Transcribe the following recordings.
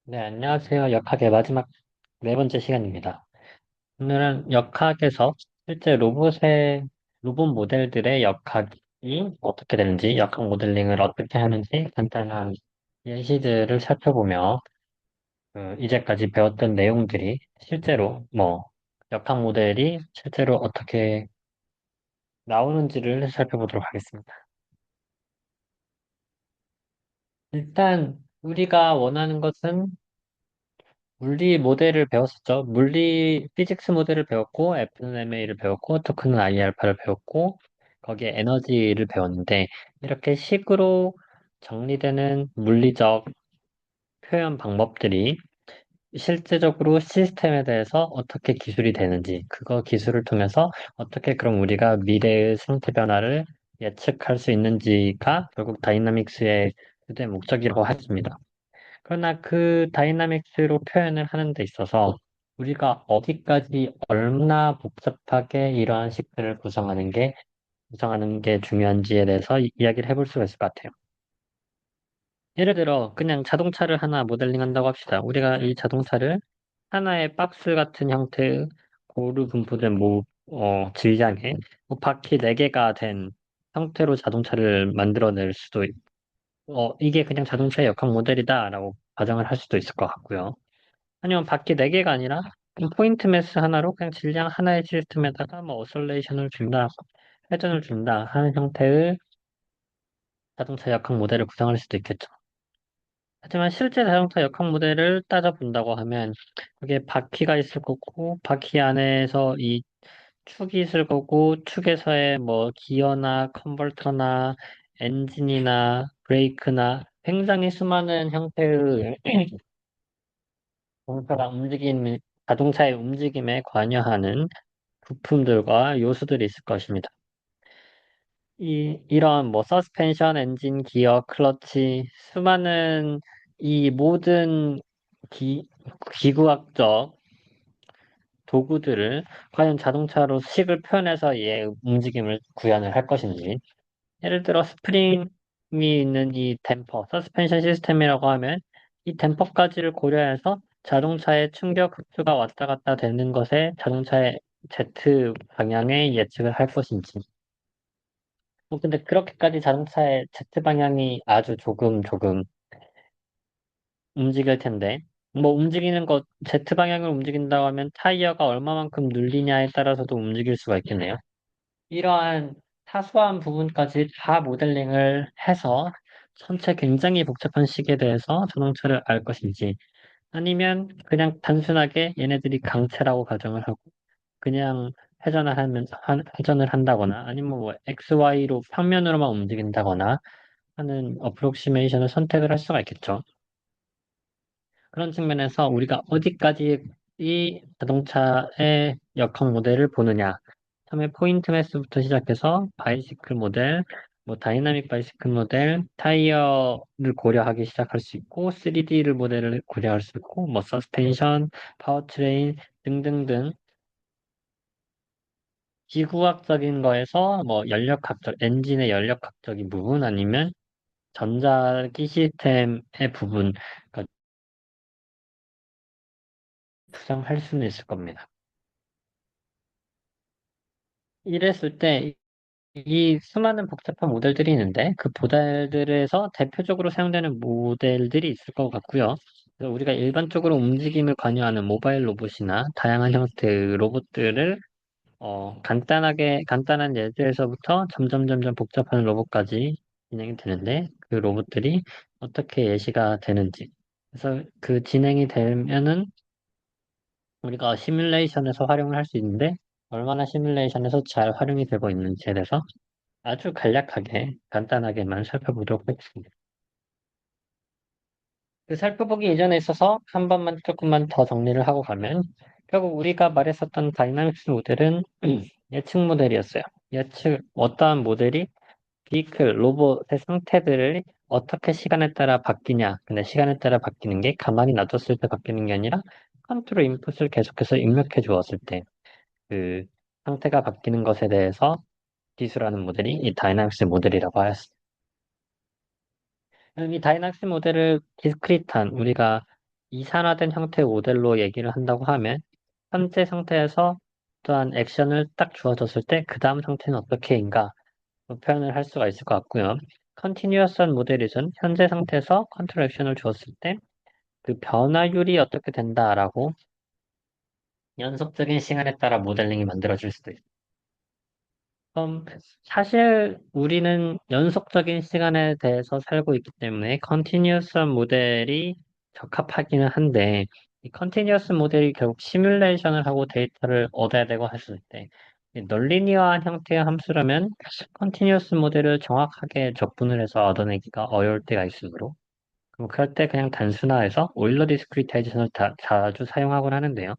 네, 안녕하세요. 역학의 마지막 네 번째 시간입니다. 오늘은 역학에서 실제 로봇 모델들의 역학이 어떻게 되는지, 역학 모델링을 어떻게 하는지 간단한 예시들을 살펴보며 이제까지 배웠던 내용들이 실제로 역학 모델이 실제로 어떻게 나오는지를 살펴보도록 하겠습니다. 일단 우리가 원하는 것은 물리 모델을 배웠었죠. 물리 피직스 모델을 배웠고, FMA를 배웠고, 토크는 IR파를 배웠고, 거기에 에너지를 배웠는데, 이렇게 식으로 정리되는 물리적 표현 방법들이 실제적으로 시스템에 대해서 어떻게 기술이 되는지, 그거 기술을 통해서 어떻게 그럼 우리가 미래의 상태 변화를 예측할 수 있는지가 결국 다이나믹스의 주된 목적이라고 했습니다. 그러나 그 다이나믹스로 표현을 하는 데 있어서 우리가 어디까지 얼마나 복잡하게 이러한 식들을 구성하는 게 중요한지에 대해서 이야기를 해볼 수가 있을 것 같아요. 예를 들어, 그냥 자동차를 하나 모델링 한다고 합시다. 우리가 이 자동차를 하나의 박스 같은 형태의 고루 분포된 질량에 바퀴 4개가 된 형태로 자동차를 만들어낼 수도 이게 그냥 자동차의 역학 모델이다라고 가정을 할 수도 있을 것 같고요. 아니면 바퀴 4개가 아니라 그냥 포인트 매스 하나로 그냥 질량 하나의 시스템에다가 오솔레이션을 준다, 회전을 준다 하는 형태의 자동차 역학 모델을 구성할 수도 있겠죠. 하지만 실제 자동차 역학 모델을 따져본다고 하면 그게 바퀴가 있을 거고 바퀴 안에서 이 축이 있을 거고 축에서의 기어나 컨버터나 엔진이나 브레이크나 굉장히 수많은 형태의 자동차가 자동차의 움직임에 관여하는 부품들과 요소들이 있을 것입니다. 이런 서스펜션, 엔진, 기어, 클러치, 수많은 이 모든 기, 기구학적 도구들을 과연 자동차로 식을 표현해서 얘의 움직임을 구현을 할 것인지, 예를 들어 스프링이 있는 이 댐퍼, 서스펜션 시스템이라고 하면 이 댐퍼까지를 고려해서 자동차의 충격 흡수가 왔다 갔다 되는 것에 자동차의 Z 방향의 예측을 할 것인지. 근데 그렇게까지 자동차의 Z 방향이 아주 조금 움직일 텐데, 움직이는 것, Z 방향을 움직인다고 하면 타이어가 얼마만큼 눌리냐에 따라서도 움직일 수가 있겠네요. 이러한 사소한 부분까지 다 모델링을 해서 전체 굉장히 복잡한 식에 대해서 자동차를 알 것인지 아니면 그냥 단순하게 얘네들이 강체라고 가정을 하고 그냥 회전을 한다거나 아니면 XY로 평면으로만 움직인다거나 하는 어프록시메이션을 선택을 할 수가 있겠죠. 그런 측면에서 우리가 어디까지 이 자동차의 역학 모델을 보느냐. 처음에 포인트 매스부터 시작해서 바이시클 모델, 다이나믹 바이시클 모델, 타이어를 고려하기 시작할 수 있고, 3D를 모델을 고려할 수 있고, 서스펜션, 파워트레인 등등등 기구학적인 거에서 엔진의 연력학적인 부분 아니면 전자기 시스템의 부분, 그러니까 구성할 수는 있을 겁니다. 이랬을 때 이 수많은 복잡한 모델들이 있는데 그 모델들에서 대표적으로 사용되는 모델들이 있을 것 같고요. 그래서 우리가 일반적으로 움직임을 관여하는 모바일 로봇이나 다양한 형태의 로봇들을 간단한 예제에서부터 점점 복잡한 로봇까지 진행이 되는데 그 로봇들이 어떻게 예시가 되는지. 그래서 그 진행이 되면은 우리가 시뮬레이션에서 활용을 할 수 있는데 얼마나 시뮬레이션에서 잘 활용이 되고 있는지에 대해서 아주 간략하게, 간단하게만 살펴보도록 하겠습니다. 그 살펴보기 이전에 있어서 한 번만 조금만 더 정리를 하고 가면, 결국 우리가 말했었던 다이나믹스 모델은 예측 모델이었어요. 어떠한 모델이 비클, 로봇의 상태들을 어떻게 시간에 따라 바뀌냐. 근데 시간에 따라 바뀌는 게 가만히 놔뒀을 때 바뀌는 게 아니라 컨트롤 인풋을 계속해서 입력해 주었을 때 그 상태가 바뀌는 것에 대해서 기술하는 모델이 이 다이나믹스 모델이라고 하였습니다. 이 다이낙스 모델을 디스크리트한 우리가 이산화된 형태의 모델로 얘기를 한다고 하면 현재 상태에서 또한 액션을 딱 주어졌을 때 그 다음 상태는 어떻게인가 표현을 할 수가 있을 것 같고요. 컨티뉴어스한 모델이든 현재 상태에서 컨트롤 액션을 주었을 때 그 변화율이 어떻게 된다라고 연속적인 시간에 따라 모델링이 만들어질 수도 있어요. 사실 우리는 연속적인 시간에 대해서 살고 있기 때문에 컨티뉴어스한 모델이 적합하기는 한데 이 컨티뉴어스 모델이 결국 시뮬레이션을 하고 데이터를 얻어야 되고 했을 때 널리니어한 형태의 함수라면 컨티뉴어스 모델을 정확하게 적분을 해서 얻어내기가 어려울 때가 있으므로 그럼 그럴 때 그냥 단순화해서 오일러 디스크리타이제이션을 자주 사용하곤 하는데요.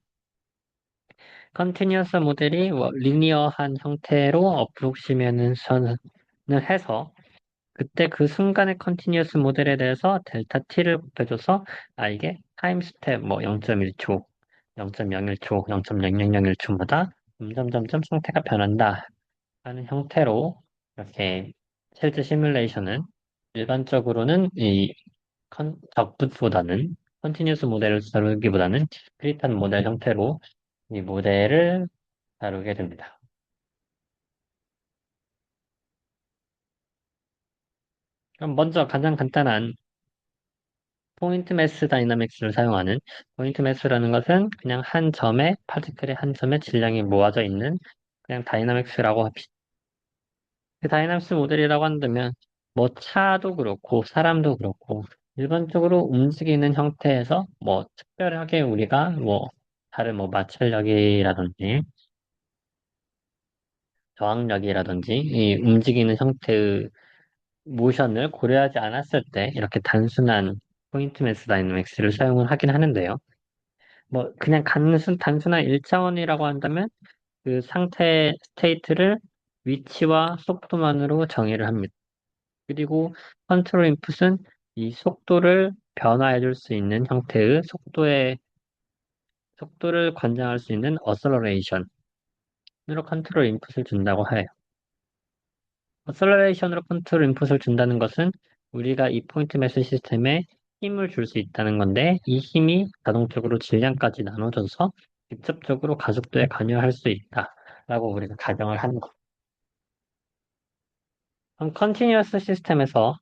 컨티뉴어스 모델이 리니어한 형태로 어프록시메이션을 해서 그때 그 순간의 컨티뉴어스 모델에 대해서 델타 t를 곱해줘서 이게 타임 스텝 뭐 0.1초, 0.01초, 0.0001초마다 점점점점 상태가 변한다 하는 형태로 이렇게 실제 시뮬레이션은 일반적으로는 이 적분보다는 컨티뉴어스 모델을 다루기보다는 디스크리트한 모델 형태로 이 모델을 다루게 됩니다. 그럼 먼저 가장 간단한 포인트 매스 다이나믹스를 사용하는 포인트 매스라는 것은 그냥 한 점에 파티클의 한 점에 질량이 모아져 있는 그냥 다이나믹스라고 합시다. 그 다이나믹스 모델이라고 한다면 뭐 차도 그렇고 사람도 그렇고 일반적으로 움직이는 형태에서 뭐 특별하게 우리가 뭐 다른 뭐 마찰력이라든지 저항력이라든지 이 움직이는 형태의 모션을 고려하지 않았을 때 이렇게 단순한 포인트 매스 다이내믹스를 사용을 하긴 하는데요. 뭐 그냥 단순한 1차원이라고 한다면 그 상태 스테이트를 위치와 속도만으로 정의를 합니다. 그리고 컨트롤 인풋은 이 속도를 변화해 줄 수 있는 형태의 속도를 관장할 수 있는 어셀러레이션으로 컨트롤 인풋을 준다고 해요. 어셀러레이션으로 컨트롤 인풋을 준다는 것은 우리가 이 포인트 매스 시스템에 힘을 줄 수 있다는 건데 이 힘이 자동적으로 질량까지 나눠져서 직접적으로 가속도에 관여할 수 있다라고 우리가 가정을 하는 것. 그럼 컨티뉴어스 시스템에서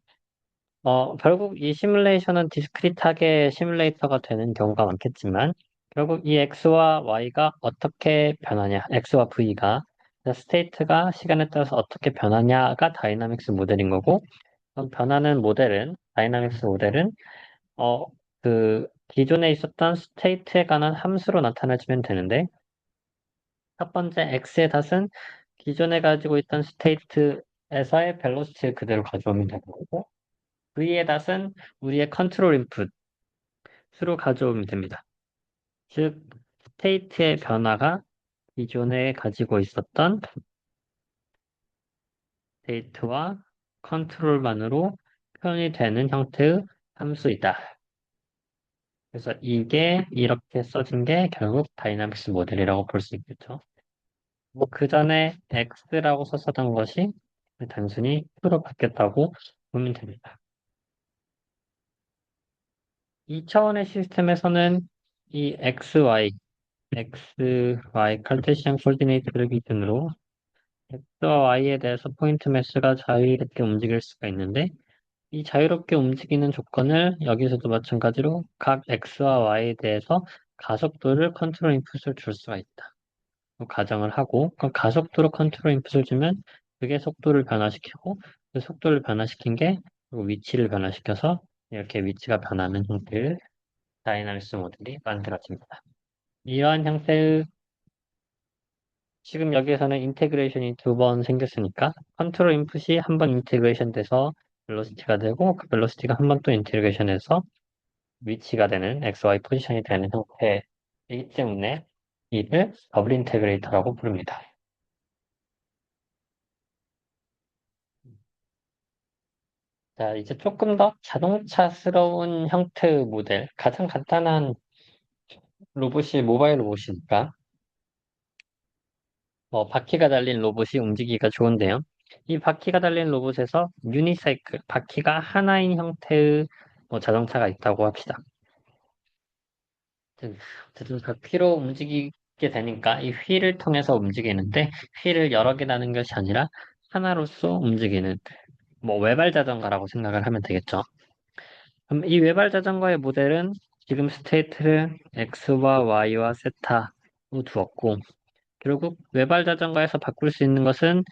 결국 이 시뮬레이션은 디스크리트하게 시뮬레이터가 되는 경우가 많겠지만 결국 이 x와 y가 어떻게 변하냐, x와 v가 스테이트가 시간에 따라서 어떻게 변하냐가 다이나믹스 모델인 거고 변하는 모델은, 다이나믹스 모델은, 그, 기존에 있었던 스테이트에 관한 함수로 나타내주면 되는데, 첫 번째 x의 닷은 기존에 가지고 있던 스테이트에서의 벨로시티를 그대로 가져오면 되는 거고, v의 닷은 우리의 컨트롤 인풋으로 가져오면 됩니다. 즉, 스테이트의 변화가 기존에 가지고 있었던 스테이트와 컨트롤만으로 표현이 되는 형태의 함수이다. 그래서 이게 이렇게 써진 게 결국 다이나믹스 모델이라고 볼 수 있겠죠. 뭐 그 전에 X라고 썼었던 것이 단순히 Q로 바뀌었다고 보면 됩니다. 2차원의 시스템에서는 이 XY 칼테시안 코디네이트를 기준으로 X와 Y에 대해서 포인트 매스가 자유롭게 움직일 수가 있는데 이 자유롭게 움직이는 조건을 여기서도 마찬가지로 각 X와 Y에 대해서 가속도를 컨트롤 인풋을 줄 수가 있다. 가정을 하고 그럼 가속도로 컨트롤 인풋을 주면 그게 속도를 변화시키고 그 속도를 변화시킨 게 그리고 위치를 변화시켜서 이렇게 위치가 변하는 형태의 다이나믹스 모델이 만들어집니다. 이러한 형태의 지금 여기에서는 인테그레이션이 두 번 생겼으니까 컨트롤 인풋이 한 번 인테그레이션 돼서 벨로시티가 되고 그 벨로시티가 한 번 또 인테그레이션 해서 위치가 되는 XY 포지션이 되는 형태이기 때문에 이를 더블 인테그레이터라고 부릅니다. 자, 이제 조금 더 자동차스러운 형태의 모델, 가장 간단한 로봇이 모바일 로봇이니까, 바퀴가 달린 로봇이 움직이기가 좋은데요. 이 바퀴가 달린 로봇에서 유니사이클, 바퀴가 하나인 형태의 자동차가 있다고 합시다. 어쨌든 어쨌든 바퀴로 움직이게 되니까 이 휠을 통해서 움직이는데 휠을 여러 개 나는 것이 아니라 하나로서 움직이는 뭐 외발 자전거라고 생각을 하면 되겠죠. 그럼 이 외발 자전거의 모델은 지금 스테이트를 X와 Y와 세타로 두었고 결국 외발 자전거에서 바꿀 수 있는 것은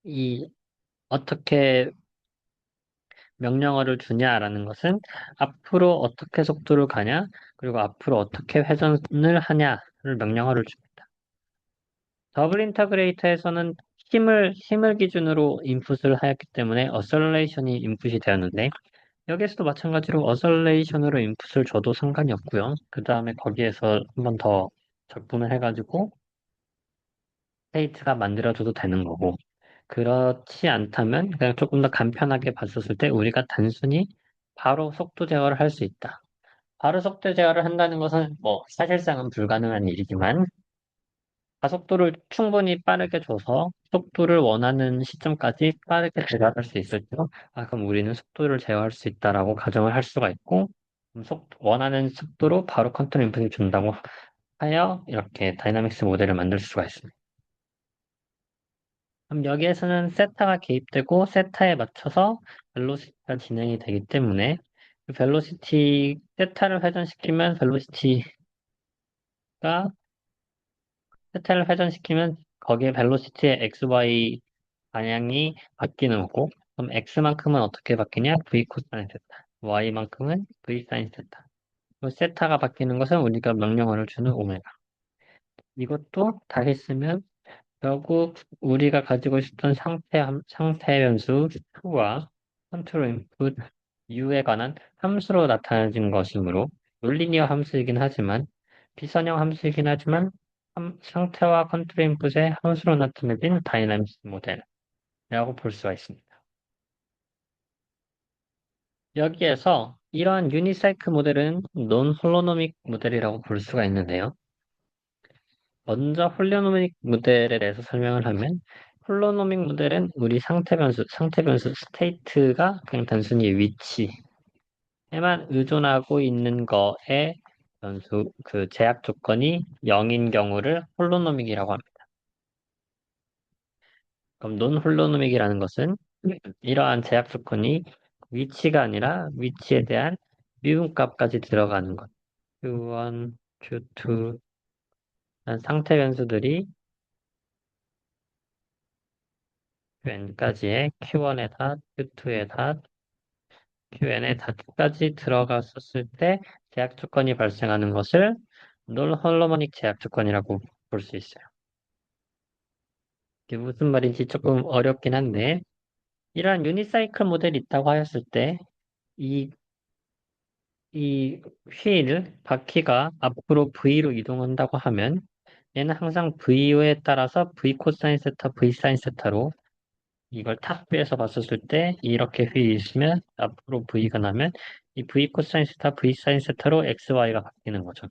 이 어떻게 명령어를 주냐라는 것은 앞으로 어떻게 속도를 가냐 그리고 앞으로 어떻게 회전을 하냐를 명령어를 줍니다. 더블 인터그레이터에서는 힘을 기준으로 인풋을 하였기 때문에 어셀레이션이 인풋이 되었는데 여기에서도 마찬가지로 어셀레이션으로 인풋을 줘도 상관이 없고요. 그 다음에 거기에서 한 번 더 적분을 해가지고 스테이트가 만들어줘도 되는 거고 그렇지 않다면 그냥 조금 더 간편하게 봤었을 때 우리가 단순히 바로 속도 제어를 할 수 있다. 바로 속도 제어를 한다는 것은 뭐 사실상은 불가능한 일이지만 가속도를 충분히 빠르게 줘서 속도를 원하는 시점까지 빠르게 제어할 수 있을 때, 그럼 우리는 속도를 제어할 수 있다라고 가정을 할 수가 있고, 원하는 속도로 바로 컨트롤 인풋을 준다고 하여 이렇게 다이나믹스 모델을 만들 수가 있습니다. 그럼 여기에서는 세타가 개입되고 세타에 맞춰서 벨로시티가 진행이 되기 때문에 그 벨로시티 세타를 회전시키면 세타를 회전시키면 거기에 벨로시티의 XY 방향이 바뀌는 거고 그럼 X만큼은 어떻게 바뀌냐? V 코사인 세타. Y만큼은 V 사인 세타. 그 세타가 바뀌는 것은 우리가 명령어를 주는 오메가. 이것도 다시 쓰면 결국 우리가 가지고 있었던 상태 변수 Q와 컨트롤 인풋 U에 관한 함수로 나타내진 것이므로 논리니어 함수이긴 하지만 비선형 함수이긴 하지만 상태와 컨트롤 인풋의 함수로 나타내진 다이나믹스 모델이라고 볼 수가 있습니다. 여기에서 이러한 유니사이클 모델은 논 홀로노믹 모델이라고 볼 수가 있는데요. 먼저 홀로노믹 모델에 대해서 설명을 하면 홀로노믹 모델은 우리 상태 변수 스테이트가 그냥 단순히 위치에만 의존하고 있는 거에 변수 그 제약 조건이 0인 경우를 홀로노믹이라고 합니다. 그럼 논 홀로노믹이라는 것은 이러한 제약 조건이 위치가 아니라 위치에 대한 미분값까지 들어가는 것. Q1, Q2 상태 변수들이 Qn까지의 Q1의 닷, Q2의 닷, Qn의 닷까지 들어갔었을 때 제약 조건이 발생하는 것을 논 홀로모닉 제약 조건이라고 볼 수 있어요. 이게 무슨 말인지 조금 어렵긴 한데 이러한 유니사이클 모델이 있다고 하였을 때 이 이 바퀴가 앞으로 V로 이동한다고 하면 얘는 항상 V에 따라서 V 코사인 세타, V 사인 세타로 이걸 탑뷰에서 봤었을 때 이렇게 휠이 있으면 앞으로 V가 나면 이 V 코사인 세타, V 사인 세타로 XY가 바뀌는 거죠.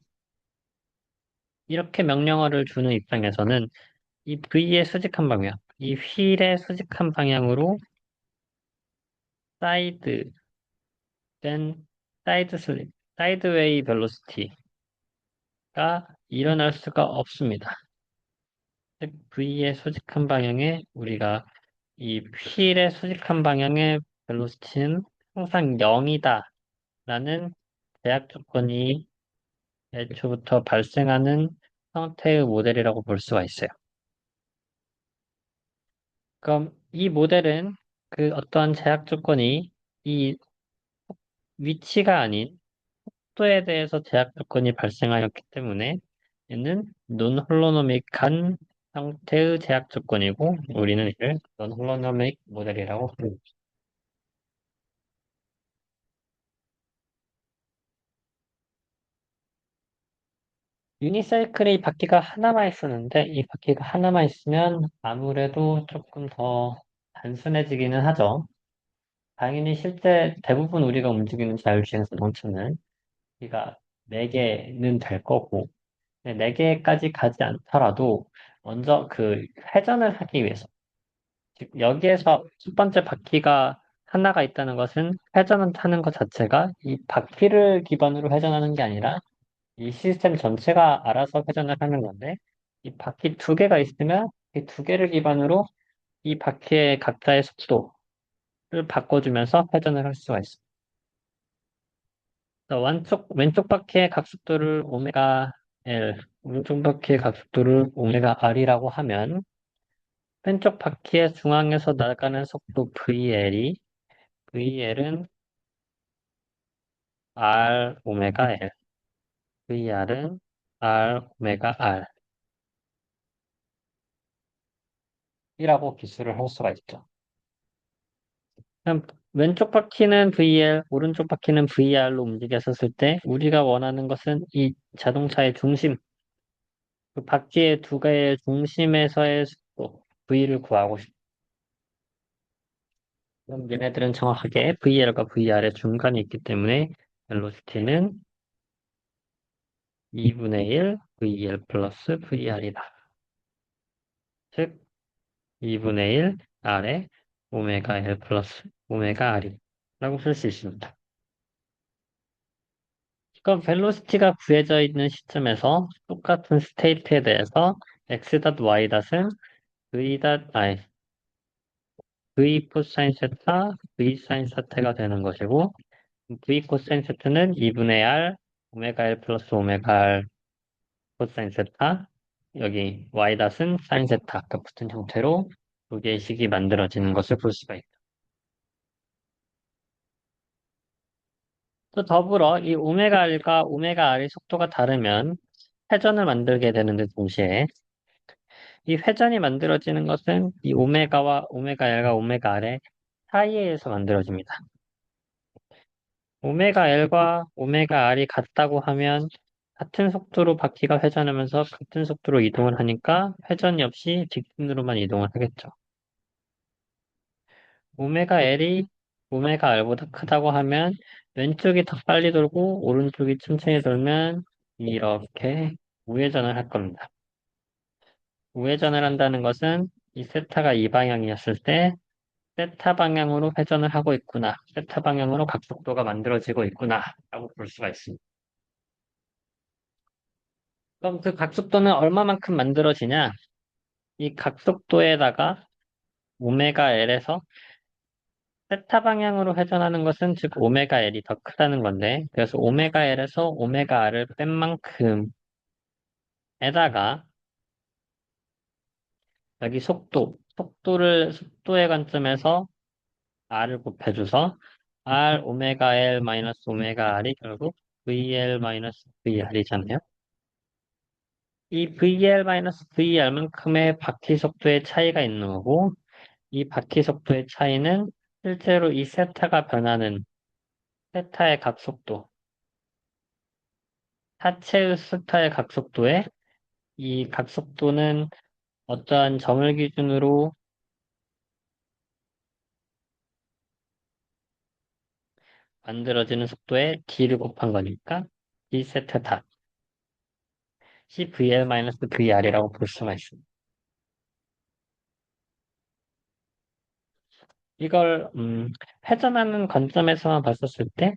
이렇게 명령어를 주는 입장에서는 이 V의 수직한 방향, 이 휠의 수직한 방향으로 사이드, 된 사이드 슬립, 사이드웨이 벨로시티가 일어날 수가 없습니다. 즉 V의 수직한 방향에 우리가 이 휠의 수직한 방향의 벨로시티는 항상 0이다 라는 제약 조건이 애초부터 발생하는 형태의 모델이라고 볼 수가 있어요. 그럼 이 모델은 그 어떠한 제약 조건이 이 위치가 아닌 속도에 대해서 제약 조건이 발생하였기 때문에 얘는 논 홀로노믹한 형태의 제약 조건이고 우리는 이를 논 홀로노믹 모델이라고 부릅니다. 유니사이클의 바퀴가 하나만 있었는데 이 바퀴가 하나만 있으면 아무래도 조금 더 단순해지기는 하죠. 당연히 실제 대부분 우리가 움직이는 자율주행 자동차는 바퀴가 4개는 될 거고 4개까지 가지 않더라도 먼저 그 회전을 하기 위해서 즉 여기에서 첫 번째 바퀴가 하나가 있다는 것은 회전을 하는 것 자체가 이 바퀴를 기반으로 회전하는 게 아니라 이 시스템 전체가 알아서 회전을 하는 건데 이 바퀴 두 개가 있으면 이 두 개를 기반으로 이 바퀴의 각자의 속도를 바꿔주면서 회전을 할 수가 있습니다. 왼쪽 바퀴의 각속도를 오메가 L, 오른쪽 바퀴의 각속도를 오메가 R이라고 하면 왼쪽 바퀴의 중앙에서 나가는 속도 VL은 R 오메가 L, VR은 R 오메가 R이라고 기술을 할 수가 있죠. 그럼 왼쪽 바퀴는 VL, 오른쪽 바퀴는 VR로 움직였었을 때 우리가 원하는 것은 이 자동차의 중심, 그 바퀴의 두 개의 중심에서의 속도, V를 구하고 싶다. 그럼 얘네들은 정확하게 VL과 VR의 중간에 있기 때문에 벨로시티는 2분의 1 VL 플러스 VR이다. 즉, 2분의 1 R에 오메가 L 플러스 오메가 R이 라고 쓸 수 있습니다. 그럼 벨로시티가 구해져 있는 시점에서 똑같은 스테이트에 대해서 x.y.은 v 코사인 세타, v 사인 세타가 되는 것이고 v 코사인 세타는 2분의 r 오메가 l 플러스 오메가 r 코사인 세타 여기 y.은 사인 세타가 붙은 형태로 두 개의 식이 만들어지는 것을 볼 수가 있다. 또 더불어 이 오메가 L과 오메가 R의 속도가 다르면 회전을 만들게 되는데 동시에 이 회전이 만들어지는 것은 이 오메가와 오메가 L과 오메가 R의 사이에서 만들어집니다. 오메가 L과 오메가 R이 같다고 하면 같은 속도로 바퀴가 회전하면서 같은 속도로 이동을 하니까 회전이 없이 직진으로만 이동을 하겠죠. 오메가 L이 오메가 R보다 크다고 하면 왼쪽이 더 빨리 돌고 오른쪽이 천천히 돌면 이렇게 우회전을 할 겁니다. 우회전을 한다는 것은 이 세타가 이 방향이었을 때 세타 방향으로 회전을 하고 있구나. 세타 방향으로 각속도가 만들어지고 있구나. 라고 볼 수가 있습니다. 그럼 그 각속도는 얼마만큼 만들어지냐? 이 각속도에다가 오메가 L에서 세타 방향으로 회전하는 것은 즉 오메가 L이 더 크다는 건데 그래서 오메가 L에서 오메가 R을 뺀 만큼에다가 여기 속도의 관점에서 R을 곱해줘서 R 오메가 L 마이너스 오메가 R이 결국 VL 마이너스 VR이잖아요. 이 VL-VR만큼의 바퀴 속도의 차이가 있는 거고, 이 바퀴 속도의 차이는 실제로 이 세타가 변하는 세타의 각속도, 하체의 세타의 각속도에 이 각속도는 어떠한 점을 기준으로 만들어지는 속도에 d를 곱한 거니까 d 세타 닷이 VL-VR이라고 볼 수가 있습니다. 이걸 회전하는 관점에서만 봤었을 때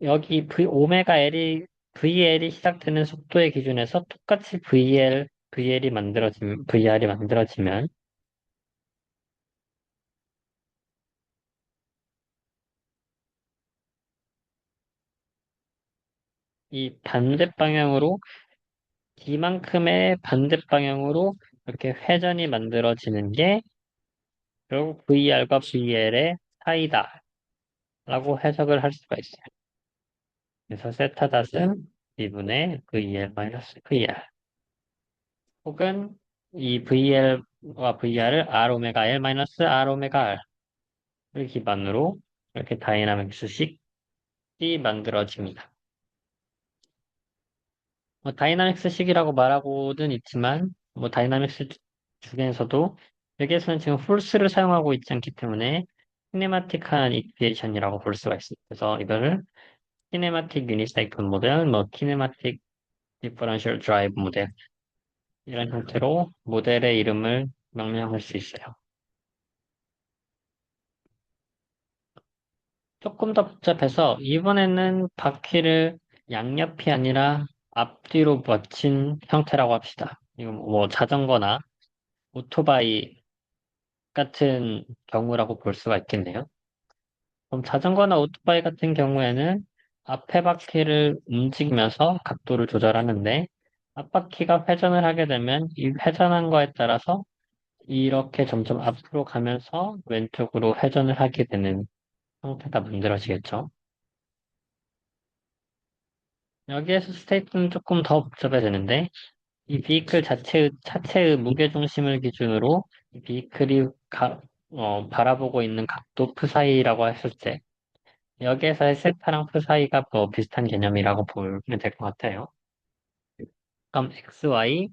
여기 오메가 L이 VL이 시작되는 속도의 기준에서 똑같이 VR이 만들어지면 이 반대 방향으로 D만큼의 반대 방향으로 이렇게 회전이 만들어지는 게 결국 VR과 VL의 사이다라고 해석을 할 수가 있어요. 그래서 세타 닷은 2분의 VL-VR 혹은 이 VL과 VR을 R 오메가 L 마이너스 R 오메가 R을 기반으로 이렇게 다이나믹스식이 만들어집니다. 뭐 다이나믹스식이라고 말하고는 있지만 뭐 다이나믹스 중에서도 여기에서는 지금 폴스를 사용하고 있지 않기 때문에 키네마틱한 이퀴에이션이라고 볼 수가 있습니다. 그래서 이거를 키네마틱 유니사이클 모델, 뭐 키네마틱 디퍼런셜 드라이브 모델 이런 형태로 모델의 이름을 명명할 수 있어요. 조금 더 복잡해서 이번에는 바퀴를 양옆이 아니라 앞뒤로 받친 형태라고 합시다. 이건 뭐 자전거나 오토바이 같은 경우라고 볼 수가 있겠네요. 그럼 자전거나 오토바이 같은 경우에는 앞에 바퀴를 움직이면서 각도를 조절하는데 앞바퀴가 회전을 하게 되면 이 회전한 거에 따라서 이렇게 점점 앞으로 가면서 왼쪽으로 회전을 하게 되는 형태가 만들어지겠죠. 여기에서 스테이트는 조금 더 복잡해지는데 이 비이클 자체의 무게중심을 기준으로 이 비이클이 바라보고 있는 각도 프사이라고 했을 때 여기에서의 세타랑 프사이가 뭐 비슷한 개념이라고 보면 될 것 같아요. 그럼 XY,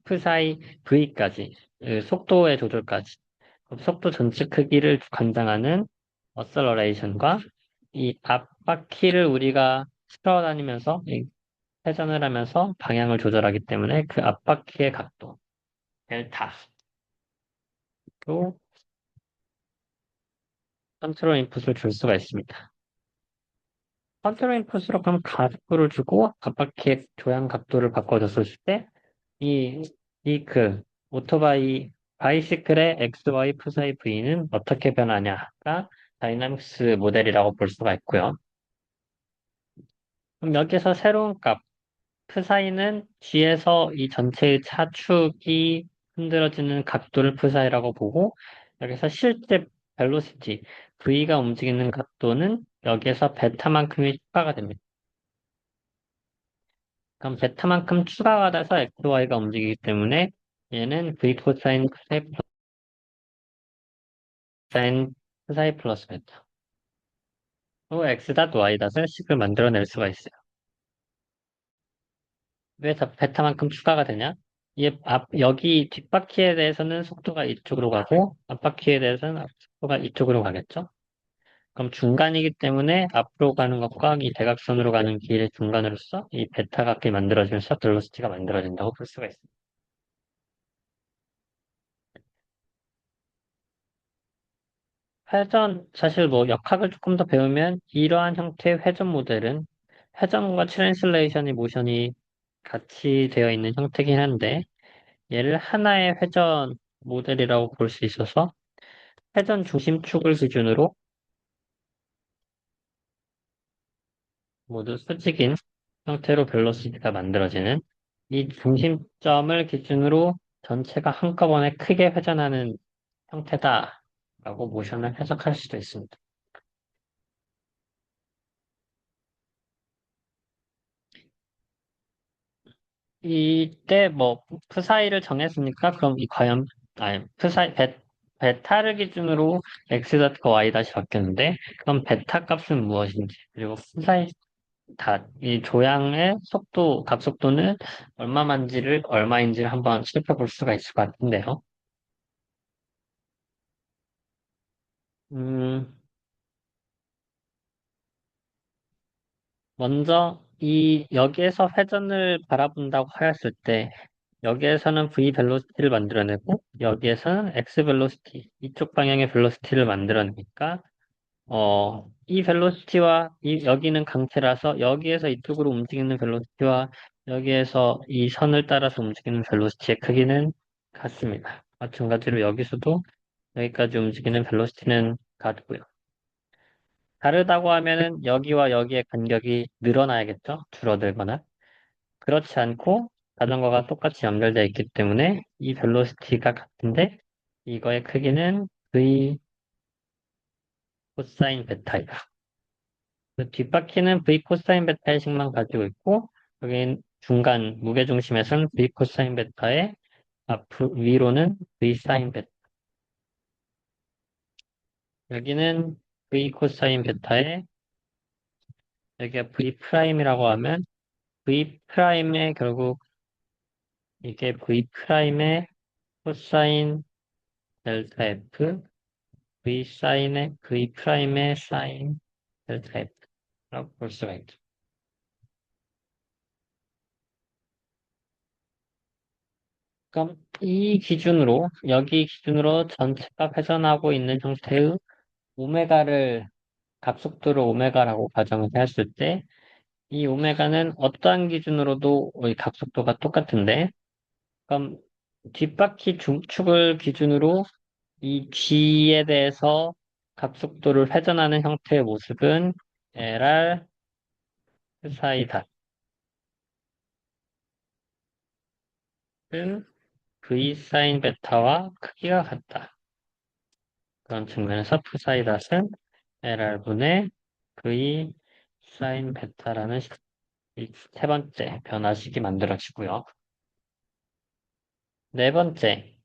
프사이, V까지 속도의 조절까지 그럼 속도 전체 크기를 관장하는 어셀러레이션과 이 앞바퀴를 우리가 쓸어 다니면서 회전을 하면서 방향을 조절하기 때문에 그 앞바퀴의 각도, 델타로 컨트롤 인풋을 줄 수가 있습니다. 컨트롤 인풋으로 그럼 가속도를 주고 앞바퀴의 조향 각도를 바꿔줬을 때 이 그 오토바이 바이시클의 XY 프사이 V는 어떻게 변하냐가 다이나믹스 모델이라고 볼 수가 있고요. 그럼 여기서 새로운 값 프사이는 뒤에서 이 전체의 차축이 흔들어지는 각도를 프사이라고 보고 여기서 실제 벨로시티 V가 움직이는 각도는 여기에서 베타만큼이 추가가 됩니다. 그럼 베타만큼 추가가 돼서 XY가 움직이기 때문에 얘는 V 코사인 프사이 플러스 베타 또 X 닷 Y 닷을 식을 만들어낼 수가 있어요. 왜 베타만큼 추가가 되냐? 여기 뒷바퀴에 대해서는 속도가 이쪽으로 가고, 앞바퀴에 대해서는 속도가 이쪽으로 가겠죠? 그럼 중간이기 때문에 앞으로 가는 것과 이 대각선으로 가는 길의 중간으로서 이 베타 각이 만들어지면서 벨로시티가 만들어진다고 볼 수가 있습니다. 사실 뭐 역학을 조금 더 배우면 이러한 형태의 회전 모델은 회전과 트랜슬레이션이 모션이 같이 되어 있는 형태긴 한데, 얘를 하나의 회전 모델이라고 볼 수 있어서 회전 중심축을 기준으로 모두 수직인 형태로 벨로시티가 만들어지는 이 중심점을 기준으로 전체가 한꺼번에 크게 회전하는 형태다라고 모션을 해석할 수도 있습니다. 이때 뭐 프사이를 정했으니까 그럼 이 과연 베타를 기준으로 x.과 y 다시 바뀌었는데 그럼 베타 값은 무엇인지 그리고 프사이 이 조향의 속도, 각속도는 얼마인지를 한번 살펴볼 수가 있을 것 같은데요. 음, 먼저 여기에서 회전을 바라본다고 하였을 때, 여기에서는 V 벨로시티를 만들어내고, 여기에서는 X 벨로시티, 이쪽 방향의 벨로시티를 만들어내니까, 이 벨로시티와 여기는 강체라서 여기에서 이쪽으로 움직이는 벨로시티와 여기에서 이 선을 따라서 움직이는 벨로시티의 크기는 같습니다. 마찬가지로 여기서도 여기까지 움직이는 벨로시티는 같고요. 다르다고 하면은 여기와 여기의 간격이 늘어나야겠죠? 줄어들거나. 그렇지 않고 자전거가 똑같이 연결되어 있기 때문에 이 벨로시티가 같은데 이거의 크기는 V 코사인 베타이다. 그 뒷바퀴는 V 코사인 베타의 식만 가지고 있고, 여기 중간 무게중심에서는 V 코사인 베타의 위로는 V 사인 베타. 여기는 V 코사인 베타의, 여기가 V 프라임이라고 하면, V 프라임의 결국, 이게 V 프라임의 코사인 델타 F, V 프라임의 사인 델타 F라고 볼 수가 있죠. 그럼 여기 기준으로 전체가 회전하고 있는 형태의 오메가를 각속도를 오메가라고 가정을 했을 때, 이 오메가는 어떠한 기준으로도 이 각속도가 똑같은데, 그럼 뒷바퀴 중축을 기준으로 이 G에 대해서 각속도를 회전하는 형태의 모습은 LR 사이다. 은 V 사인 베타와 크기가 같다. 그런 측면에서 프사이닷은 LR분의 V 사인 베타라는 이 세 번째 변화식이 만들어지고요. 네 번째,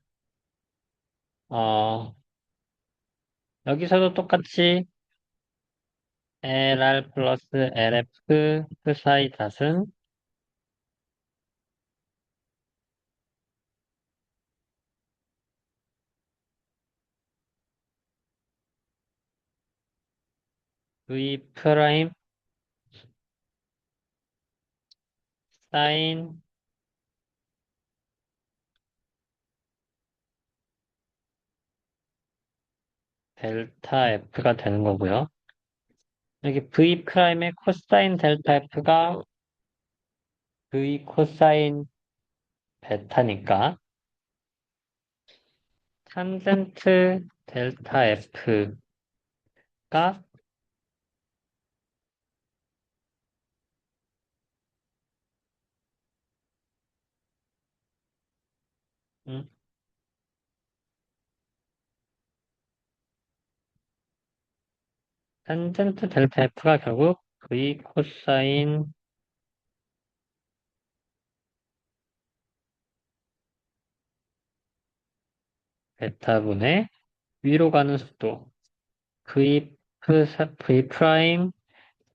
어, 여기서도 똑같이 LR 플러스 LF 프사이닷은 V 프라임 사인 델타 F가 되는 거고요. 여기 V 프라임의 코사인 델타 F가 V 코사인 베타니까 탄젠트 델타 F가 음, 탄젠트 델타 F가 결국 V 코사인 베타분의 위로 가는 속도 V 프라임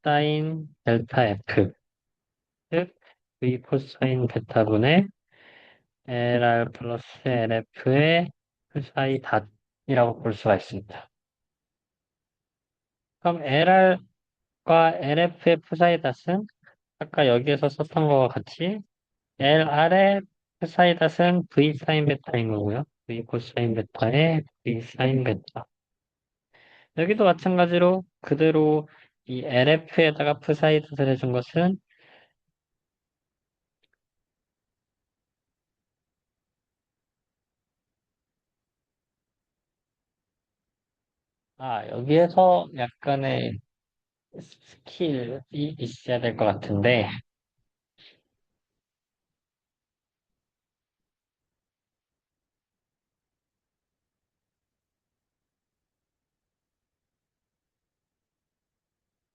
사인 델타 F 즉 V 코사인 베타분의 LR 플러스 LF의 사이 닷이라고 볼 수가 있습니다. 그럼 LR과 LF의 사이 닷은 아까 여기에서 썼던 것과 같이 LR의 사이 닷은 V 사인 베타인 거고요. V 코사인 베타의 V 사인 베타. 여기도 마찬가지로 그대로 이 LF에다가 사이 닷을 해준 것은 여기에서 약간의 스킬이 있어야 될 것 같은데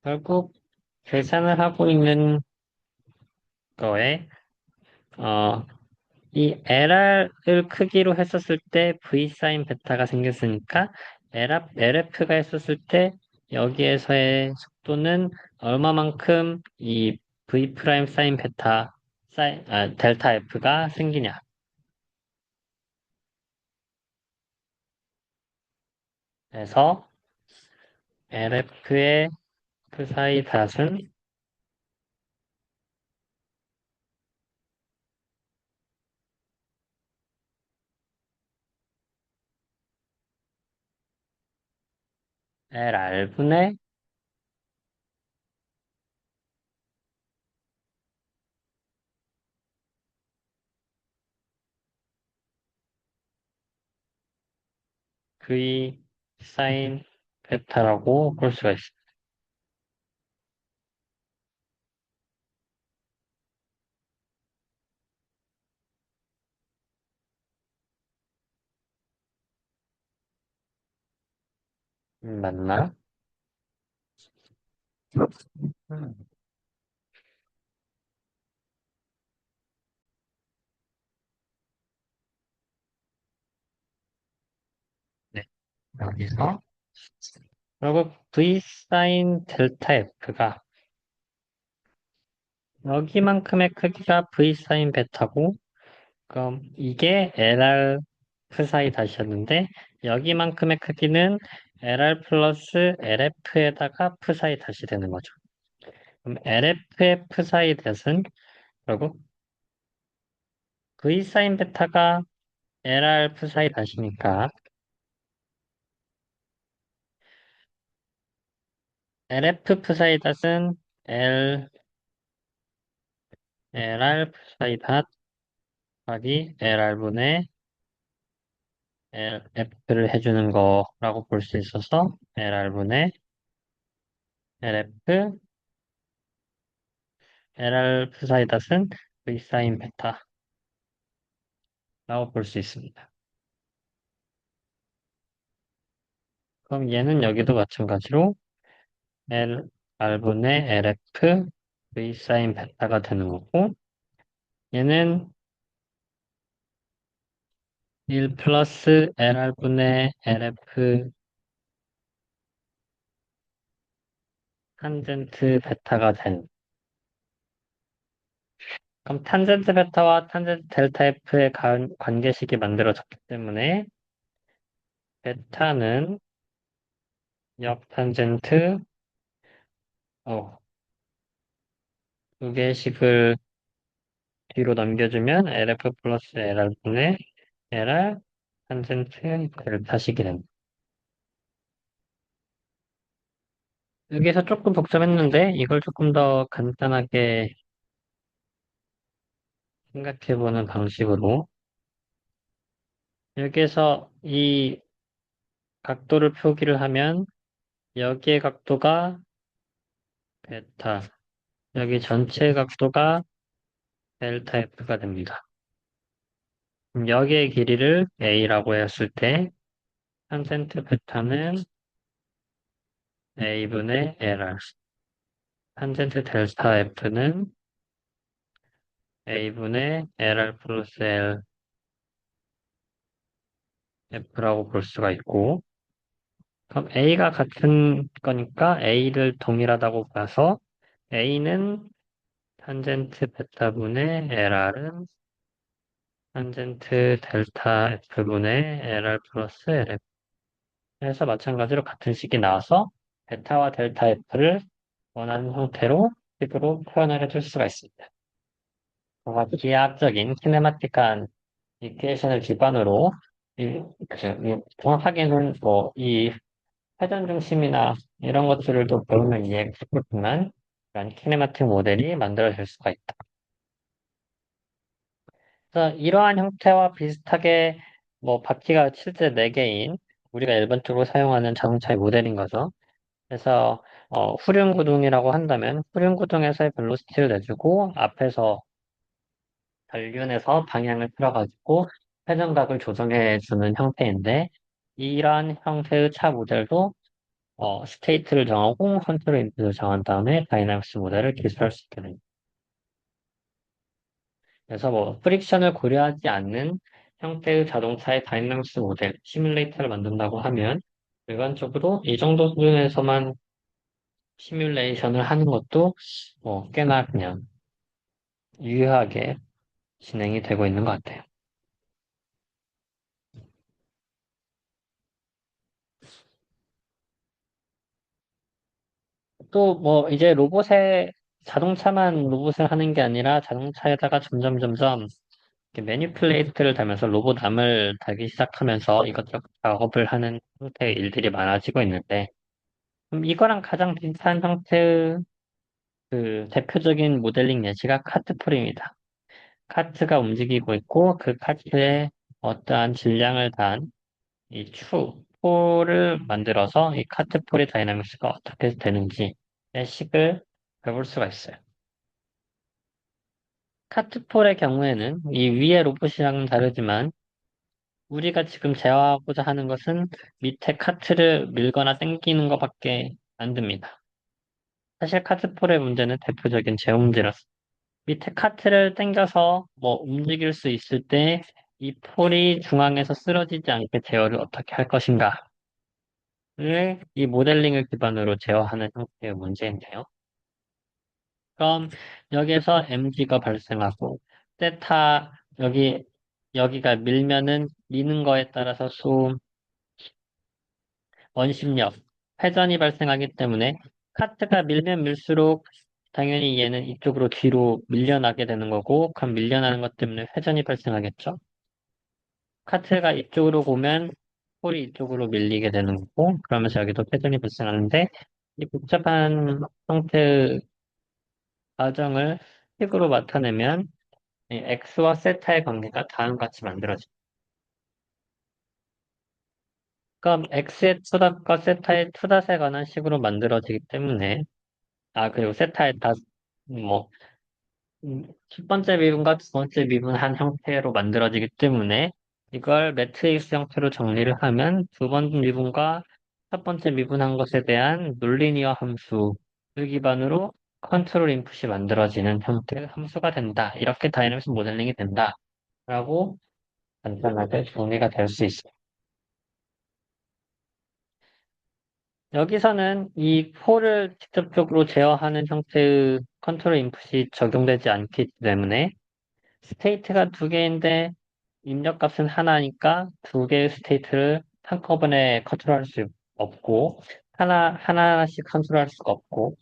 결국 계산을 하고 있는 거에 어, 이 LR을 크기로 했었을 때 V 사인 베타가 생겼으니까 LF가 했었을 때 여기에서의 속도는 얼마만큼 이 V 프라임 사인 베타 델타 F가 생기냐. 그래서 LF의 그 사이 닷은 LR분의 V 사인 베타라고 볼 수가 있습니다. 맞나? 음, 네. 여기서 결국 V 사인 델타 F가 여기만큼의 크기가 V 사인 베타고 그럼 이게 LR 프 사이 닷이었는데 여기만큼의 크기는 LR 플러스 LF에다가 프 사이 닷이 되는 거죠. 그럼 LF의 프 사이 닷은 결국 V 사인 베타가 LR 프 사이 닷이니까 LF 프사이닷은 LR 프사이닷 곱하기 LR분의 LF를 해주는 거라고 볼 수 있어서 LR분의 LF, LR 프사이닷은 V 사인 베타라고 볼 수 있습니다. 그럼 얘는 여기도 마찬가지로 LR분의 LF V 사인 베타가 되는 거고, 얘는 1 플러스 LR분의 LF 탄젠트 베타가 된. 그럼 탄젠트 베타와 탄젠트 델타 F의 관계식이 만들어졌기 때문에 베타는 역탄젠트 두 개식을 뒤로 넘겨주면 LF 플러스 LR분의 LR 탄젠트 델타식이 됩니다. 여기서 조금 복잡했는데 이걸 조금 더 간단하게 생각해보는 방식으로 여기에서 이 각도를 표기를 하면 여기의 각도가 베타, 여기 전체 각도가 델타 F가 됩니다. 그럼 여기의 길이를 A라고 했을 때 탄젠트 베타는 A분의 LR, 탄젠트 델타 F는 A분의 LR 플러스 LF라고 볼 수가 있고 그럼 A가 같은 거니까 A를 동일하다고 봐서 A는 탄젠트 베타분의 LR은 탄젠트 델타 F분의 LR 플러스 LF 해서 마찬가지로 같은 식이 나와서 베타와 델타 F를 원하는 형태로 식으로 표현을 해줄 수가 있습니다. 뭔가 기하학적인 키네마틱한 이퀘이션을 기반으로 정확하게는 뭐 이 회전 중심이나 이런 것들을 또 배우면 이해가 쉽겠지만 이런 키네마틱 모델이 만들어질 수가 있다. 그래서 이러한 형태와 비슷하게 뭐 바퀴가 실제 4개인 우리가 일반적으로 사용하는 자동차의 모델인 거죠. 그래서 후륜구동이라고 한다면 후륜구동에서의 벨로시티를 내주고 앞에서 전륜에서 방향을 틀어가지고 회전각을 조정해 주는 형태인데 이러한 형태의 차 모델도 스테이트를 정하고 컨트롤 인풋을 정한 다음에 다이나믹스 모델을 기술할 수 있게 됩니다. 그래서 뭐 프릭션을 고려하지 않는 형태의 자동차의 다이나믹스 모델, 시뮬레이터를 만든다고 하면 일반적으로 이 정도 수준에서만 시뮬레이션을 하는 것도 꽤나 그냥 유효하게 진행이 되고 있는 것 같아요. 또 뭐 이제 자동차만 로봇을 하는 게 아니라 자동차에다가 점점 매니플레이트를 달면서 로봇 암을 달기 시작하면서 이것저것 작업을 하는 형태의 일들이 많아지고 있는데 이거랑 가장 비슷한 형태의 그 대표적인 모델링 예시가 카트풀입니다. 카트가 움직이고 있고 그 카트에 어떠한 질량을 단 이 폴을 만들어서 이 카트폴의 다이나믹스가 어떻게 되는지의 식을 배울 수가 있어요. 카트폴의 경우에는 이 위에 로봇이랑은 다르지만 우리가 지금 제어하고자 하는 것은 밑에 카트를 밀거나 당기는 것밖에 안 됩니다. 사실 카트폴의 문제는 대표적인 제어 문제라서 밑에 카트를 당겨서 뭐 움직일 수 있을 때 이 폴이 중앙에서 쓰러지지 않게 제어를 어떻게 할 것인가를 이 모델링을 기반으로 제어하는 형태의 문제인데요. 그럼 여기에서 mg가 발생하고 세타 여기가 밀면은 미는 거에 따라서 원심력 회전이 발생하기 때문에 카트가 밀면 밀수록 당연히 얘는 이쪽으로 뒤로 밀려나게 되는 거고 그럼 밀려나는 것 때문에 회전이 발생하겠죠. 카트가 이쪽으로 오면 폴이 이쪽으로 밀리게 되는 거고 그러면서 여기도 회전이 발생하는데 이 복잡한 형태의 과정을 식으로 나타내면 이 x와 세타의 관계가 다음과 같이 만들어집니다. 그럼 x의 투닷과 세타의 투닷에 관한 식으로 만들어지기 때문에 그리고 세타의 뭐, 첫 번째 미분과 두 번째 미분한 형태로 만들어지기 때문에 이걸 매트릭스 형태로 정리를 하면 두 번째 미분과 첫 번째 미분한 것에 대한 논리니어 함수를 기반으로 컨트롤 인풋이 만들어지는 형태의 함수가 된다. 이렇게 다이내믹스 모델링이 된다라고 간단하게 정리가 될 수 있어요. 여기서는 이 폴을 직접적으로 제어하는 형태의 컨트롤 인풋이 적용되지 않기 때문에 스테이트가 두 개인데 입력값은 하나니까 두 개의 스테이트를 한꺼번에 컨트롤할 수 없고 하나하나씩 컨트롤할 수가 없고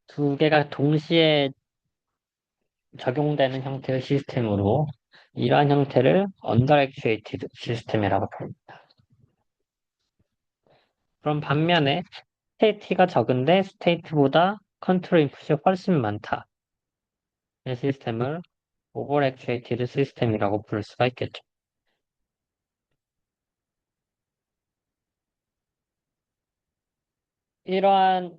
두 개가 동시에 적용되는 형태의 시스템으로 이러한 형태를 언더 액추에이티드 시스템이라고 합니다. 그럼 반면에 스테이트가 적은데 스테이트보다 컨트롤 인풋이 훨씬 많다. 이 시스템을 오버 액추에이티드 시스템이라고 부를 수가 있겠죠. 이러한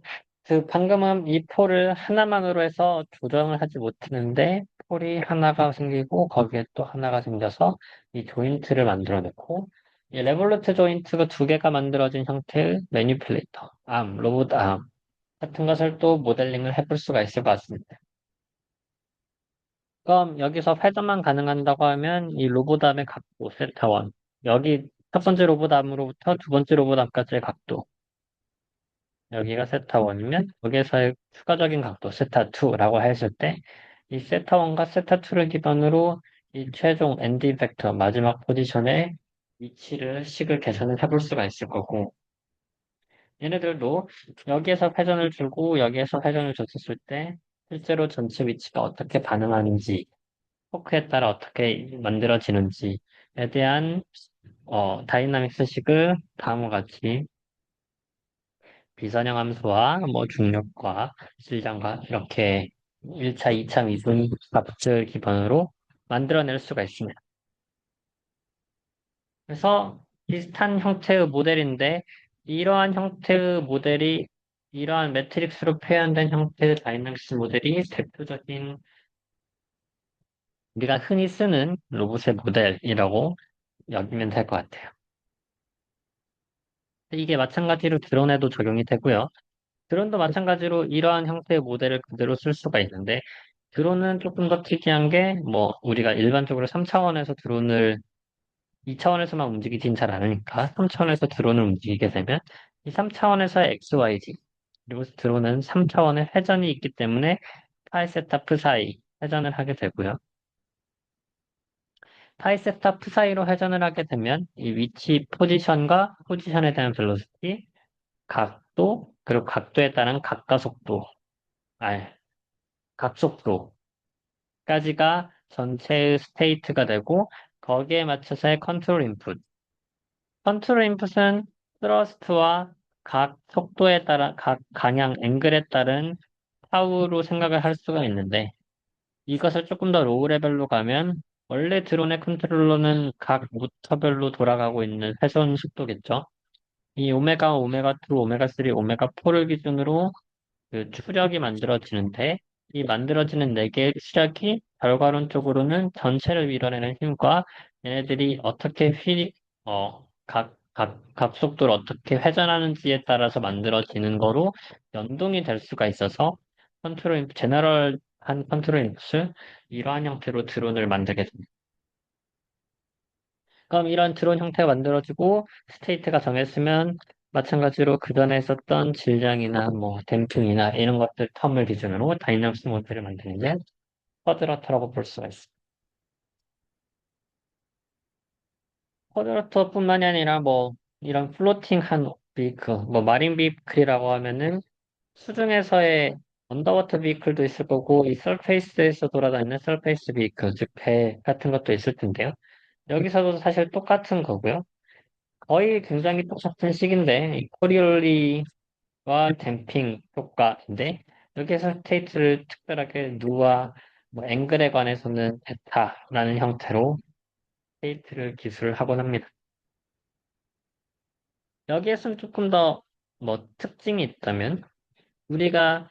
방금은 이 폴을 하나만으로 해서 조정을 하지 못했는데 폴이 하나가 생기고 거기에 또 하나가 생겨서 이 조인트를 만들어냈고 이 레볼루트 조인트가 두 개가 만들어진 형태의 매니플레이터, 로봇 같은 것을 또 모델링을 해볼 수가 있을 것 같습니다. 그럼 여기서 회전만 가능한다고 하면 이 로봇 암의 각도 세타1 여기 첫 번째 로봇 암으로부터 두 번째 로봇 암까지의 각도 여기가 세타1이면 여기에서의 추가적인 각도 세타2라고 했을 때 이 세타1과 세타2를 기반으로 이 최종 엔딩 벡터 마지막 포지션의 위치를 식을 계산을 해볼 수가 있을 거고 얘네들도 여기에서 회전을 주고 여기에서 회전을 줬을 때 실제로 전체 위치가 어떻게 반응하는지 포크에 따라 어떻게 만들어지는지에 대한 다이나믹스식을 다음과 같이 비선형 함수와 뭐 중력과 질량과 이렇게 1차, 2차 미분 값을 기반으로 만들어낼 수가 있습니다. 그래서 비슷한 형태의 모델인데 이러한 형태의 모델이 이러한 매트릭스로 표현된 형태의 다이나믹스 모델이 대표적인 우리가 흔히 쓰는 로봇의 모델이라고 여기면 될 것 같아요. 이게 마찬가지로 드론에도 적용이 되고요. 드론도 마찬가지로 이러한 형태의 모델을 그대로 쓸 수가 있는데 드론은 조금 더 특이한 게 뭐 우리가 일반적으로 3차원에서 드론을 2차원에서만 움직이진 잘 않으니까 3차원에서 드론을 움직이게 되면 이 3차원에서의 XYZ 그리고 드론은 3차원의 회전이 있기 때문에 파이 세타 프 사이 회전을 하게 되고요. 파이 세타 프 사이로 회전을 하게 되면 이 위치 포지션과 포지션에 대한 벨로시티, 각도, 그리고 각도에 따른 각가속도, 아, 각속도 까지가 전체의 스테이트가 되고 거기에 맞춰서의 컨트롤 인풋. 컨트롤 인풋은 스러스트와 각 속도에 따라 각 방향 앵글에 따른 타우로 생각을 할 수가 있는데 이것을 조금 더 로우 레벨로 가면 원래 드론의 컨트롤러는 각 모터별로 돌아가고 있는 회전 속도겠죠. 이 오메가, 오메가 2, 오메가 3, 오메가 4를 기준으로 그 추력이 만들어지는데 이 만들어지는 네 개의 추력이 결과론적으로는 전체를 밀어내는 힘과 얘네들이 어떻게 각속도를 어떻게 회전하는지에 따라서 만들어지는 거로 연동이 될 수가 있어서 제너럴한 컨트롤 인풋을 이러한 형태로 드론을 만들게 됩니다. 그럼 이런 드론 형태가 만들어지고 스테이트가 정했으면 마찬가지로 그전에 있었던 질량이나 뭐 댐핑이나 이런 것들 텀을 기준으로 다이나믹스 모델을 만드는 게 쿼드라터라고 볼 수가 있습니다. 쿼드라터뿐만이 아니라 뭐 이런 플로팅한 비클, 뭐 마린 비클이라고 하면은 수중에서의 언더워터 비클도 있을 거고 이 서페이스에서 돌아다니는 서페이스 비클, 즉 배 같은 것도 있을 텐데요. 여기서도 사실 똑같은 거고요. 거의 굉장히 똑같은 식인데, 이 코리올리와 댐핑 효과인데, 여기서 스테이트를 특별하게 누와 뭐 앵글에 관해서는 베타라는 형태로 스테이트를 기술을 하곤 합니다. 여기에서는 조금 더 뭐 특징이 있다면, 우리가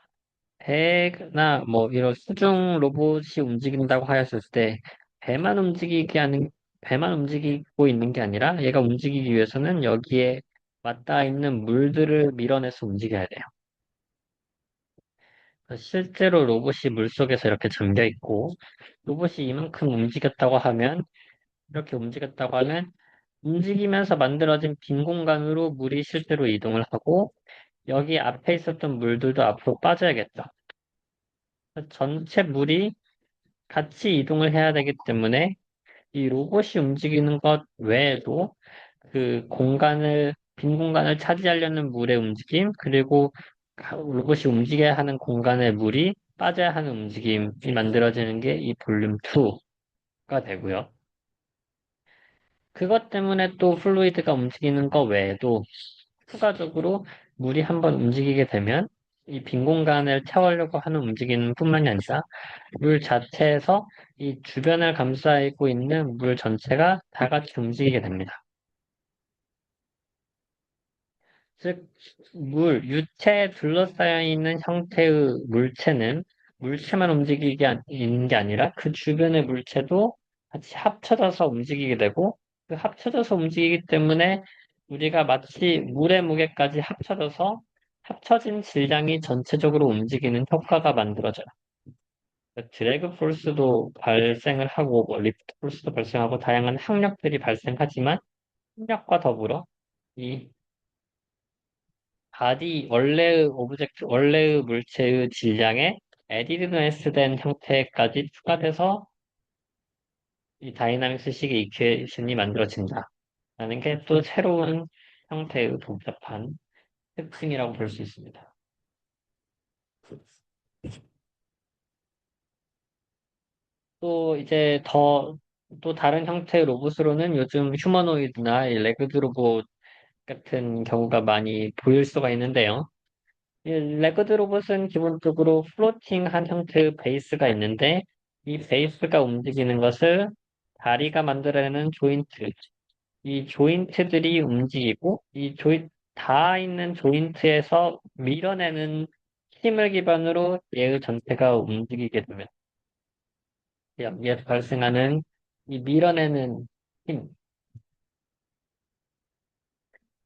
배나 뭐 이런 수중 로봇이 움직인다고 하였을 때 배만 움직이게 하는 배만 움직이고 있는 게 아니라 얘가 움직이기 위해서는 여기에 맞닿아 있는 물들을 밀어내서 움직여야 돼요. 실제로 로봇이 물속에서 이렇게 잠겨 있고 로봇이 이만큼 움직였다고 하면 움직이면서 만들어진 빈 공간으로 물이 실제로 이동을 하고 여기 앞에 있었던 물들도 앞으로 빠져야겠죠. 전체 물이 같이 이동을 해야 되기 때문에 이 로봇이 움직이는 것 외에도 빈 공간을 차지하려는 물의 움직임, 그리고 로봇이 움직여야 하는 공간의 물이 빠져야 하는 움직임이 만들어지는 게 이 볼륨 2가 되고요. 그것 때문에 또 플루이드가 움직이는 것 외에도 추가적으로 물이 한번 움직이게 되면 이 빈 공간을 채우려고 하는 움직임뿐만이 아니라 물 자체에서 이 주변을 감싸고 있는 물 전체가 다 같이 움직이게 됩니다. 즉, 유체에 둘러싸여 있는 형태의 물체는 물체만 있는 게 아니라 그 주변의 물체도 같이 합쳐져서 움직이게 되고, 그 합쳐져서 움직이기 때문에 우리가 마치 물의 무게까지 합쳐진 질량이 전체적으로 움직이는 효과가 만들어져요. 드래그 폴스도 발생을 하고, 뭐 리프트 폴스도 발생하고, 다양한 항력들이 발생하지만, 항력과 더불어 이 원래의 물체의 질량에 에디드네스 된 형태까지 추가돼서 이 다이나믹스 식의 이퀘이션이 만들어진다. 라는 게 또 새로운 형태의 복잡한 특징이라고 볼 수 있습니다. 또 이제 또 다른 형태의 로봇으로는 요즘 휴머노이드나 이 레그드 로봇 같은 경우가 많이 보일 수가 있는데요. 이 레그드 로봇은 기본적으로 플로팅한 형태의 베이스가 있는데 이 베이스가 움직이는 것을 다리가 만들어내는 이 조인트들이 움직이고 닿아 있는 조인트에서 밀어내는 힘을 기반으로 얘의 전체가 움직이게 되면 여기에서 발생하는 이 밀어내는 힘,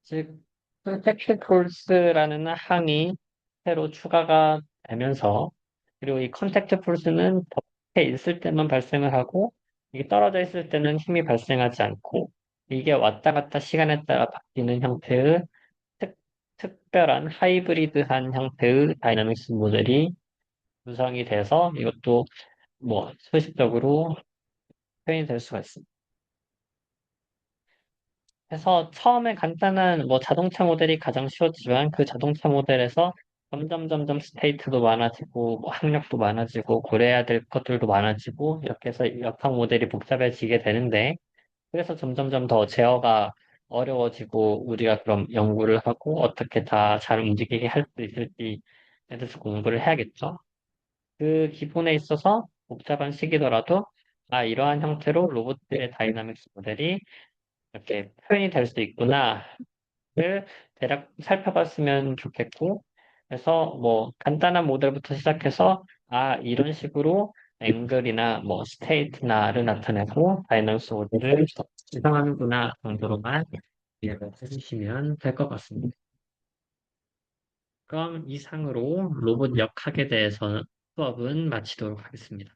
즉 콘택트 폴스라는 항이 새로 추가가 되면서 그리고 이 컨택트 폴스는 덮여 있을 때만 발생을 하고 이게 떨어져 있을 때는 힘이 발생하지 않고 이게 왔다 갔다 시간에 따라 바뀌는 형태의 특, 특별한 하이브리드한 형태의 다이나믹스 모델이 구성이 돼서 이것도 뭐 소식적으로 표현이 될 수가 있습니다. 그래서 처음에 간단한 뭐 자동차 모델이 가장 쉬웠지만 그 자동차 모델에서 점점 스테이트도 많아지고 뭐 학력도 많아지고 고려해야 될 것들도 많아지고 이렇게 해서 역학 모델이 복잡해지게 되는데 그래서 점점점 더 제어가 어려워지고 우리가 그럼 연구를 하고 어떻게 다 잘 움직이게 할 수 있을지에 대해서 공부를 해야겠죠. 그 기본에 있어서 복잡한 식이더라도 이러한 형태로 로봇들의 다이나믹스 모델이 이렇게 표현이 될 수 있구나를 대략 살펴봤으면 좋겠고, 그래서 뭐 간단한 모델부터 시작해서 이런 식으로 앵글이나 뭐 스테이트나를 나타내고 다이나믹스 모델을 구성하는구나 정도로만 이해를 해주시면 될 것 같습니다. 그럼 이상으로 로봇 역학에 대해서 수업은 마치도록 하겠습니다.